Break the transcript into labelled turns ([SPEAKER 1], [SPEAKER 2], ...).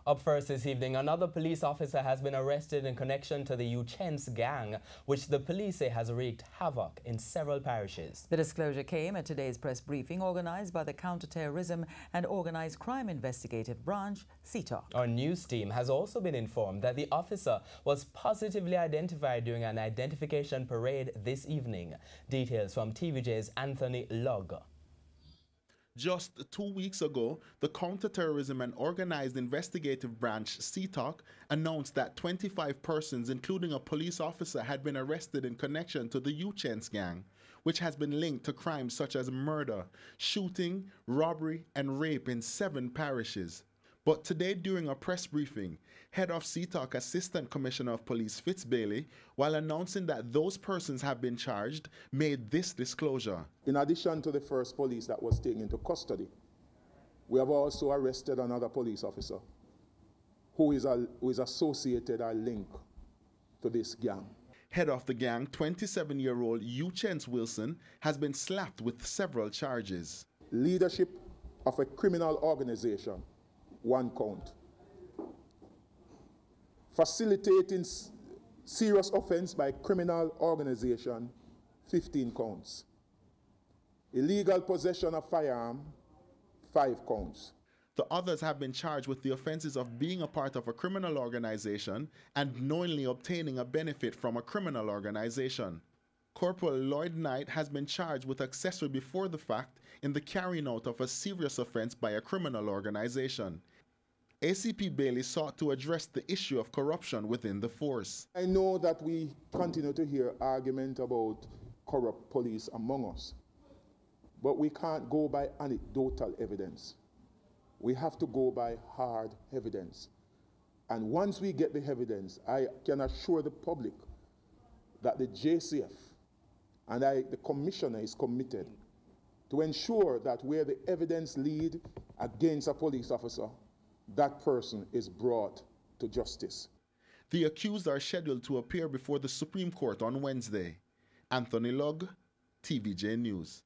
[SPEAKER 1] Up first this evening, another police officer has been arrested in connection to the Uchense gang, which the police say has wreaked havoc in several parishes.
[SPEAKER 2] The disclosure came at today's press briefing organized by the Counter-Terrorism and Organized Crime Investigative Branch, CTOC.
[SPEAKER 1] Our news team has also been informed that the officer was positively identified during an identification parade this evening. Details from TVJ's Anthony Lugg.
[SPEAKER 3] Just 2 weeks ago, the Counter-Terrorism and Organized Investigative Branch, CTOC, announced that 25 persons, including a police officer, had been arrested in connection to the Uchense gang, which has been linked to crimes such as murder, shooting, robbery, and rape in 7 parishes. But today, during a press briefing, Head of CTOC Assistant Commissioner of Police Fitz Bailey, while announcing that those persons have been charged, made this disclosure.
[SPEAKER 4] In addition to the first police that was taken into custody, we have also arrested another police officer who is associated or linked to this gang.
[SPEAKER 3] Head of the gang, 27-year-old Uchense Wilson, has been slapped with several charges.
[SPEAKER 4] Leadership of a criminal organization, 1 count. Facilitating serious offense by criminal organization, 15 counts. Illegal possession of firearm, 5 counts.
[SPEAKER 3] The others have been charged with the offenses of being a part of a criminal organization and knowingly obtaining a benefit from a criminal organization. Corporal Lloyd Knight has been charged with accessory before the fact in the carrying out of a serious offense by a criminal organization. ACP Bailey sought to address the issue of corruption within the force.
[SPEAKER 4] I know that we continue to hear argument about corrupt police among us, but we can't go by anecdotal evidence. We have to go by hard evidence. And once we get the evidence, I can assure the public that the JCF and the Commissioner is committed to ensure that where the evidence lead against a police officer, that person is brought to justice.
[SPEAKER 3] The accused are scheduled to appear before the Supreme Court on Wednesday. Anthony Lugg, TVJ News.